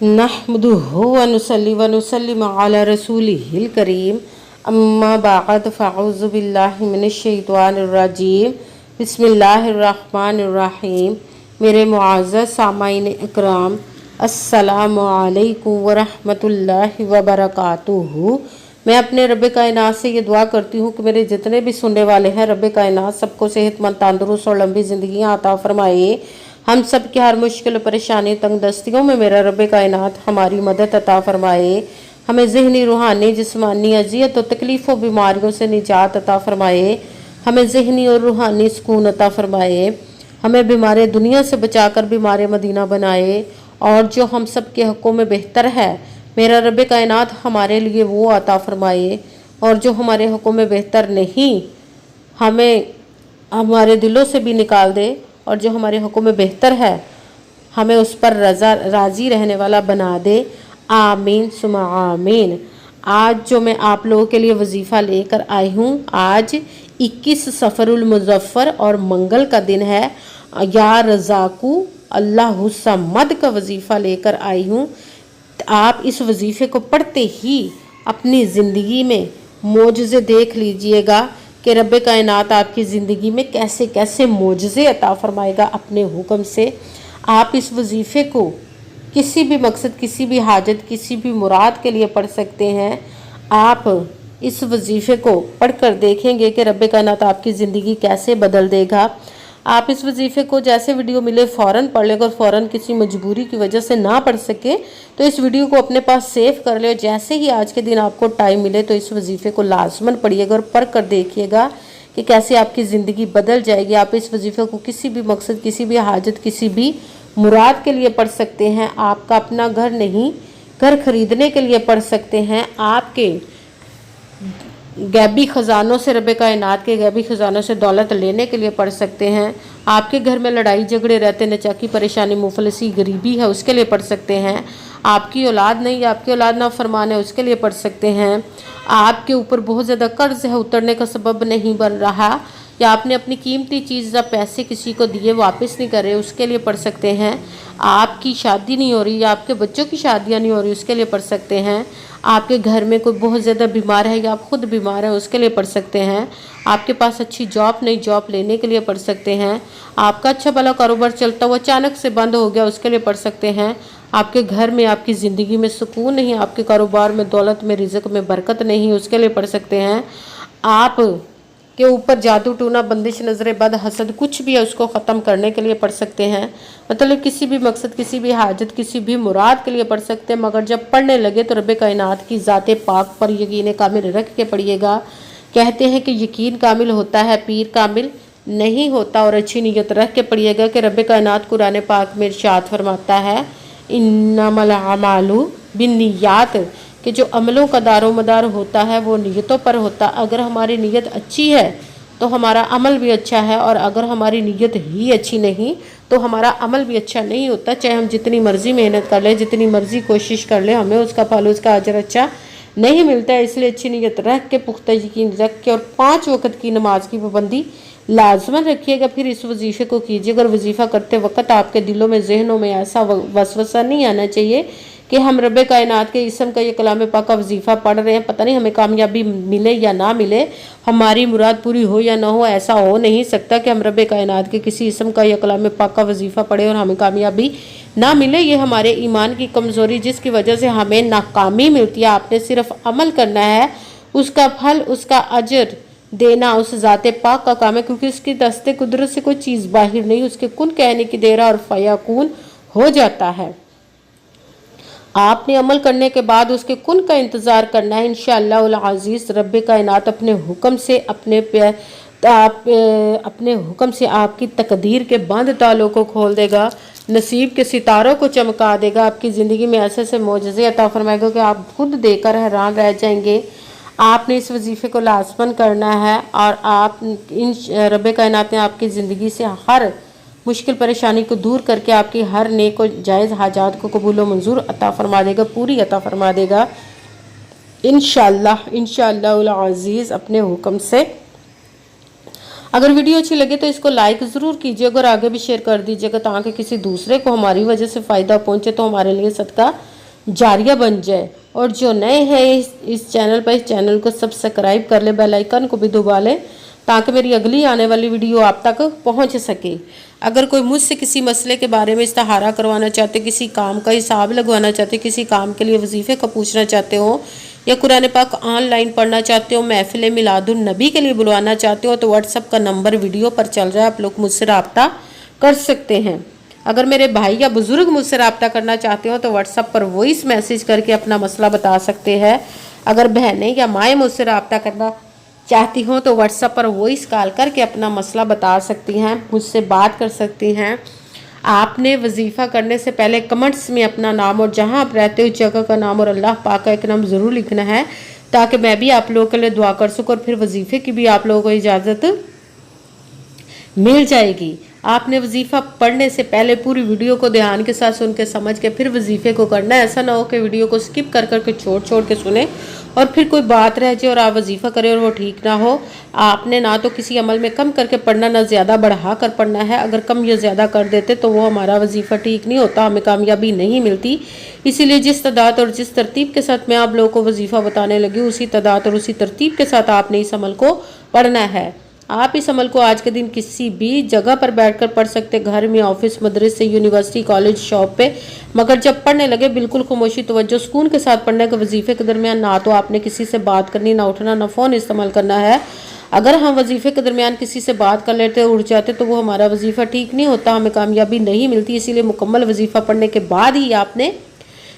नहमदुहु व नुसल्ली व नुसल्लिम अला रसूलिहिल करीम अम्मा बाद फ़अऊज़ु बिल्लाहि मिनश्शैतानिर रजीम बिस्मिल्लाहिर रहमानिर रहीम। मेरे मुअज़्ज़ज़ सामाईन इकराम, अस्सलामु अलैकुम व रहमतुल्लाहि व बरकातुहू। मैं अपने रब कायनात से ये दुआ करती हूँ कि मेरे जितने भी सुनने वाले हैं, रब कायनात सबको सेहतमंद, तंदुरुस्त और लंबी ज़िंदगियाँ अता फरमाए। हम सब की हर मुश्किल, परेशानी, तंग दस्तियों में मेरा रब कायनात हमारी मदद अता फरमाए। हमें ज़हनी, रूहानी, जिस्मानी अजियत और तकलीफ़ों, बीमारियों से निजात अता फरमाए। हमें ज़हनी और रूहानी सुकून अता फरमाए। हमें बीमार दुनिया से बचाकर बीमार मदीना बनाए। और जो हम सब के हक़ों में बेहतर है, मेरा रब कायनात हमारे लिए वो अता फरमाए। और जो हमारे हक़ों में बेहतर नहीं, हमें हमारे दिलों से भी निकाल दे। और जो हमारे हक़ों में बेहतर है, हमें उस पर राज़ी रहने वाला बना दे। आमीन सुमा आमीन। आज जो मैं आप लोगों के लिए वजीफ़ा लेकर आई हूँ, आज 21 सफ़रुल मुज़फ़्फ़र और मंगल का दिन है। या रज़ाकू अल्लाहु समद का वजीफ़ा लेकर आई हूँ। आप इस वजीफ़े को पढ़ते ही अपनी ज़िंदगी में मोजज़े देख लीजिएगा कि रब कायनात आपकी ज़िंदगी में कैसे कैसे मोजज़े अता फरमाएगा अपने हुक्म से। आप इस वजीफ़े को किसी भी मकसद, किसी भी हाजत, किसी भी मुराद के लिए पढ़ सकते हैं। आप इस वजीफ़े को पढ़कर देखेंगे कि रब कायनात आपकी ज़िंदगी कैसे बदल देगा। आप इस वजीफ़े को जैसे वीडियो मिले फ़ौरन पढ़ लें। अगर फ़ौरन किसी मजबूरी की वजह से ना पढ़ सके तो इस वीडियो को अपने पास सेव कर ले। जैसे ही आज के दिन आपको टाइम मिले तो इस वजीफ़े को लाजमन पढ़िएगा और पढ़ कर देखिएगा कि कैसे आपकी ज़िंदगी बदल जाएगी। आप इस वजीफ़े को किसी भी मकसद, किसी भी हाजत, किसी भी मुराद के लिए पढ़ सकते हैं। आपका अपना घर नहीं, घर खरीदने के लिए पढ़ सकते हैं। आपके गैबी ख़जानों से, रब कायनात के गैबी ख़जानों से दौलत लेने के लिए पढ़ सकते हैं। आपके घर में लड़ाई झगड़े रहते, नचाकी, परेशानी, मुफलसी, गरीबी है, उसके लिए पढ़ सकते हैं। आपकी औलाद नहीं, आपकी औलाद ना फरमान है, उसके लिए पढ़ सकते हैं। आपके ऊपर बहुत ज़्यादा कर्ज है, उतरने का सबब नहीं बन रहा, या आपने अपनी कीमती चीज़ या पैसे किसी को दिए वापस नहीं कर रहे, उसके लिए पढ़ सकते हैं। आपकी शादी नहीं हो रही या आपके बच्चों की शादियां नहीं हो रही, उसके लिए पढ़ सकते हैं। आपके घर में कोई बहुत ज़्यादा बीमार है या आप खुद बीमार हैं, उसके लिए पढ़ सकते हैं। आपके पास अच्छी जॉब नहीं, जॉब लेने के लिए पढ़ सकते हैं। आपका अच्छा भला कारोबार चलता हुआ अचानक से बंद हो गया, उसके लिए पढ़ सकते हैं। आपके घर में, आपकी ज़िंदगी में सुकून नहीं, आपके कारोबार में, दौलत में, रिज़्क़ में बरकत नहीं, उसके लिए पढ़ सकते हैं। आप के ऊपर जादू टूना, बंदिश, नज़र बद, हसद कुछ भी है, उसको ख़त्म करने के लिए पढ़ सकते हैं। मतलब किसी भी मकसद, किसी भी हाजत, किसी भी मुराद के लिए पढ़ सकते हैं। मगर जब पढ़ने लगे तो रब कायनात की ज़ाते पाक पर यकीन कामिल रख के पढ़िएगा। कहते हैं कि यकीन कामिल होता है, पीर कामिल नहीं होता। और अच्छी नीयत रख के पढ़िएगा कि रब कायनात कुरान पाक में इरशाद फरमाता है, इन्नमल अमालु बिन्नियात, कि जो अमलों का दारोमदार होता है वो नीयतों पर होता। अगर हमारी नीयत अच्छी है तो हमारा अमल भी अच्छा है, और अगर हमारी नीयत ही अच्छी नहीं तो हमारा अमल भी अच्छा नहीं होता। चाहे हम जितनी मर्ज़ी मेहनत कर लें, जितनी मर्ज़ी कोशिश कर लें, हमें उसका फल, उसका अजर अच्छा नहीं मिलता है। इसलिए अच्छी नीयत रख के, पुख्ता यकीन रख के, और 5 वक्त की नमाज की पाबंदी लाजमन रखिएगा। फिर इस वजीफ़े को कीजिए। अगर वजीफ़ा करते वक्त आपके दिलों में, जहनों में ऐसा वसवसा नहीं आना चाहिए कि हम रब कायनात के इसम का ये कलाम पाक का वजीफ़ा पढ़ रहे हैं, पता नहीं हमें कामयाबी मिले या ना मिले, हमारी मुराद पूरी हो या ना हो। ऐसा हो नहीं सकता कि हम रब कायनात के किसी इसम का या कलाम पाक का वजीफ़ा पढ़े और हमें कामयाबी ना मिले। ये हमारे ईमान की कमज़ोरी, जिसकी वजह से हमें नाकामी मिलती है। आपने सिर्फ अमल करना है, उसका फल, उसका अजर देना उस ज़ाते पाक का काम है, क्योंकि उसकी दस्ते कुदरत से कोई चीज़ बाहर नहीं, उसके कुन कहने की देर और फयाकून हो जाता है। आपने अमल करने के बाद उसके कुन का इंतज़ार करना है। इंशाअल्लाह अज़ीज़ रब कायनात अपने हुक्म से, अपने हुक्म से आपकी तकदीर के बंद तालों को खोल देगा, नसीब के सितारों को चमका देगा। आपकी ज़िंदगी में ऐसे ऐसे मोजज़े अता फरमाएगा कि आप खुद देखकर हैरान रह जाएंगे। आपने इस वजीफ़े को लाज़मन करना है, और आप इन रब कायनात ने आपकी ज़िंदगी से हर मुश्किल परेशानी को दूर करके आपकी हर नेक और जायज़ हाजात को कबूल व मंजूर अता फरमा देगा, पूरी अता फरमा देगा इंशाअल्लाह अज़ीज़ अपने हुक्म से। अगर वीडियो अच्छी लगे तो इसको लाइक ज़रूर कीजिए, अगर आगे भी शेयर कर दीजिएगा ताकि किसी दूसरे को हमारी वजह से फ़ायदा पहुँचे तो हमारे लिए सदका जारिया बन जाए। और जो नए हैं इस चैनल पर, इस चैनल को सब्सक्राइब कर ले, बेल आइकन को भी दबा ले ताकि मेरी अगली आने वाली वीडियो आप तक पहुंच सके। अगर कोई मुझसे किसी मसले के बारे में इस्तिहारा करवाना चाहते, किसी काम का हिसाब लगवाना चाहते, किसी काम के लिए वजीफ़े का पूछना चाहते हो, या कुरान पाक ऑनलाइन पढ़ना चाहते हो, महफिल मिलादुन नबी के लिए बुलवाना चाहते हो, तो व्हाट्सअप का नंबर वीडियो पर चल रहा है, आप लोग मुझसे रब्ता कर सकते हैं। अगर मेरे भाई या बुज़ुर्ग मुझसे रब्ता करना चाहते हो तो व्हाट्सअप पर वॉइस मैसेज करके अपना मसला बता सकते हैं। अगर बहनें या माएँ मुझसे रब्ता करना चाहती हो तो व्हाट्सएप पर वॉइस कॉल करके अपना मसला बता सकती हैं, मुझसे बात कर सकती हैं। आपने वजीफ़ा करने से पहले कमेंट्स में अपना नाम और जहां आप रहते हो जगह का नाम और अल्लाह पाक का एक नाम ज़रूर लिखना है ताकि मैं भी आप लोगों के लिए दुआ कर सकूँ और फिर वजीफ़े की भी आप लोगों को इजाज़त मिल जाएगी। आपने वजीफ़ा पढ़ने से पहले पूरी वीडियो को ध्यान के साथ सुन के समझ के फिर वजीफ़े को करना है। ऐसा ना हो कि वीडियो को स्किप कर करके छोड़ के सुने और फिर कोई बात रह जाए और आप वजीफ़ा करें और वो ठीक ना हो। आपने ना तो किसी अमल में कम करके पढ़ना, ना ज़्यादा बढ़ा कर पढ़ना है। अगर कम या ज़्यादा कर देते तो वो हमारा वजीफ़ा ठीक नहीं होता, हमें कामयाबी नहीं मिलती। इसीलिए जिस तादाद और जिस तरतीब के साथ मैं आप लोगों को वजीफ़ा बताने लगी, उसी तादाद और उसी तरतीब के साथ आपने इस अमल को पढ़ना है। आप इस अमल को आज के दिन किसी भी जगह पर बैठकर पढ़ सकते, घर में, ऑफिस, मदरसे, यूनिवर्सिटी, कॉलेज, शॉप पे। मगर जब पढ़ने लगे बिल्कुल खामोशी, तवज्जो, सुकून के साथ पढ़ने के वजीफे के दरमियान ना तो आपने किसी से बात करनी, ना उठना, ना फ़ोन इस्तेमाल करना है। अगर हम वजीफे के दरमियान किसी से बात कर लेते, उठ जाते तो वो हमारा वजीफा ठीक नहीं होता, हमें कामयाबी नहीं मिलती। इसीलिए मुकम्मल वजीफा पढ़ने के बाद ही आपने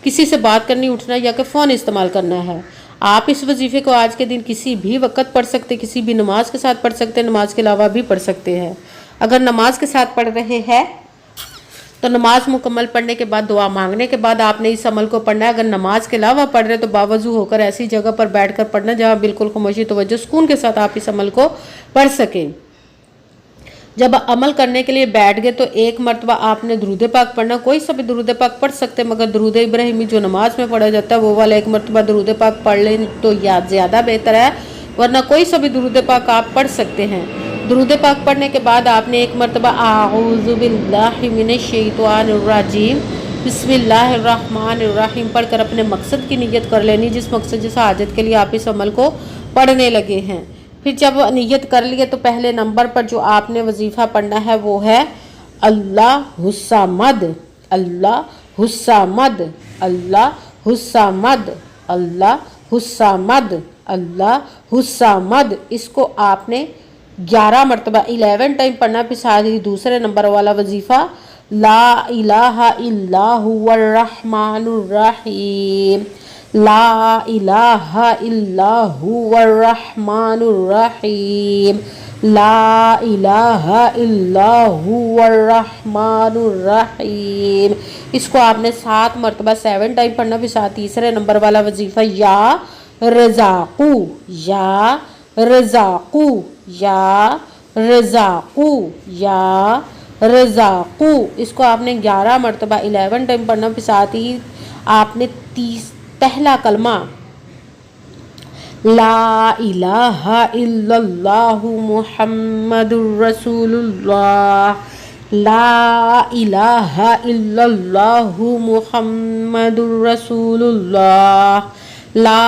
किसी से बात करनी, उठना या कि फ़ोन इस्तेमाल करना है। आप इस वजीफे को आज के दिन किसी भी वक्त पढ़ सकते, किसी भी नमाज के साथ पढ़ सकते, नमाज के अलावा भी पढ़ सकते हैं। अगर नमाज के साथ पढ़ रहे हैं तो नमाज मुकम्मल पढ़ने के बाद, दुआ मांगने के बाद आपने इस अमल को पढ़ना है। अगर नमाज के अलावा पढ़ रहे तो बावजू होकर ऐसी जगह पर बैठकर पढ़ना जहाँ बिल्कुल खामोशी, तवज्जो, सुकून के साथ आप इस अमल को पढ़ सकें। जब अमल करने के लिए बैठ गए तो एक मरतबा आपने दुरूद पाक पढ़ना। कोई सा भी दुरूद पाक पढ़ सकते, मगर दुरूद इब्राहिमी जो नमाज में पढ़ा जाता है वो वाला एक मरतबा दुरूद पाक पढ़ लें तो याद ज़्यादा बेहतर है, वरना कोई सा भी दुरूद पाक आप पढ़ सकते हैं। दुरूद पाक पढ़ने के बाद आपने एक मरतबा आऊज़ु बिल्लाहि मिनश शैतानिर रजीम बिस्मिल्लाहिर रहमानिर रहीम पढ़कर अपने मकसद की नियत कर लेनी, जिस मकसद, जिस हाजत के लिए आप इस अमल को पढ़ने लगे हैं। फिर जब नियत कर लिए तो पहले नंबर पर जो आपने वजीफ़ा पढ़ना है वो है अल्लाह हुस्सामद, अल्लाह हुस्सामद, अल्लाह हुस्सामद, अल्लाह हुस्सामद, अल्लाह हुस्सामद। इसको आपने 11 मरतबा 11 टाइम पढ़ना। फिर साथ ही दूसरे नंबर वाला वजीफ़ा ला इलाहा इल्ला हुवर रहमानुर रहीम, ला इलाहा इल्ला हुवर रहमानुर रहीम, ला इलाहा इल्ला हुवर रहमानुर रहीम। इसको आपने 7 मरतबा 7 टाइम पढ़ना। फिर साथ तीसरे नंबर वाला वजीफ़ा या रज़ाक़ू, या रज़ाक़ू, या रज़ाक़ू, या रज़ाक़ू। इसको आपने 11 मरतबा 11 टाइम पढ़ना। फिर साथ ही आपने पहला कलमा ला इलाहा इल्लल्लाहु मुहम्मदुर रसूलुल्लाह, ला इलाहा इल्लल्लाहु मुहम्मदुर रसूलुल्लाह, ला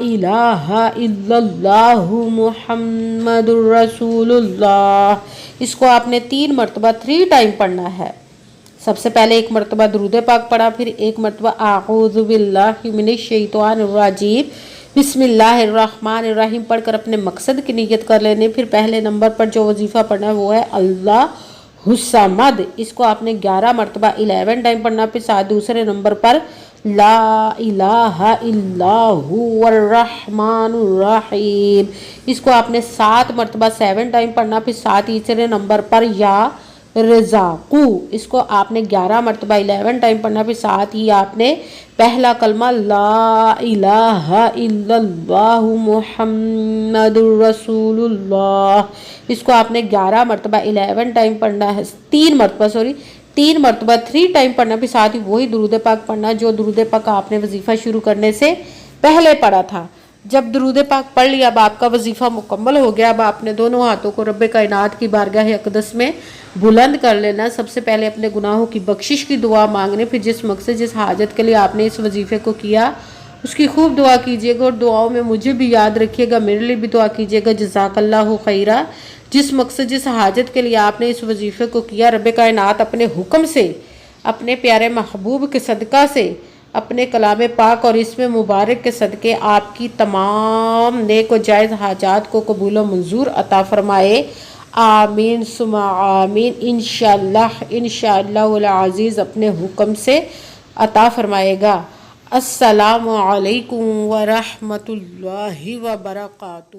इलाहा इल्लल्लाहु मुहम्मदुर रसूलुल्लाह। इसको आपने 3 मरतबा 3 टाइम पढ़ना है। सबसे पहले एक मरतबा दुरूद पाक पढ़ा, फिर एक मरतबा आऊज़ु बिल्लाहि मिनश शैतानिर रजीम बिस्मिल्लाहिर रहमानिर रहीम पढ़कर अपने मकसद की नियत कर लेने। फिर पहले नंबर पर जो वजीफ़ा पढ़ना है वो है अल्लाह हुस्सामद। इसको आपने 11 मरतबा 11 टाइम पढ़ना। फिर साथ दूसरे नंबर पर ला इलाहा इल्ला हुवर रहमानुर रहीम। इसको आपने 7 मरतबा 7 टाइम पढ़ना। फिर साथ तीसरे नंबर पर या रज़ाक़ू। इसको आपने 11 मरतबा 11 टाइम पढ़ना। फिर साथ ही आपने पहला कलमा ला इलाहा इल्लल्लाहु मुहम्मदुर रसूलुल्लाह। इसको आपने 11 मरतबा 11 टाइम पढ़ना है, 3 मरतबा 3 टाइम पढ़ना। फिर साथ ही वही दुरूद पाक पढ़ना जो दुरूद पाक आपने वजीफ़ा शुरू करने से पहले पढ़ा था। جب درود پاک پڑھ لیا، اب آپ کا وظیفہ مکمل ہو گیا، اب آپ نے دونوں ہاتھوں کو رب کائنات کی بارگاہ اقدس میں بلند کر لینا۔ سب سے پہلے اپنے گناہوں کی بخشش کی دعا مانگنے، پھر جس مقصد جس حاجت کے لیے آپ نے اس وظیفے کو کیا اس کی خوب دعا کیجیے گا، اور دعاؤں میں مجھے بھی یاد رکھیے گا، میرے لیے بھی دعا کیجیے گا۔ جزاک اللہ خیرہ۔ جس مقصد جس حاجت کے لیے آپ نے اس وظیفے کو کیا، رب کائنات اپنے حکم سے، اپنے پیارے محبوب کے صدقہ سے، اپنے کلام پاک اور اس میں مبارک کے صدقے آپ کی تمام نیک و جائز حاجات کو قبول و منظور عطا فرمائے۔ آمین ثم آمین۔ انشاءاللہ العزیز اپنے حکم سے عطا فرمائے گا۔ السلام علیکم ورحمۃ اللہ وبرکاتہ۔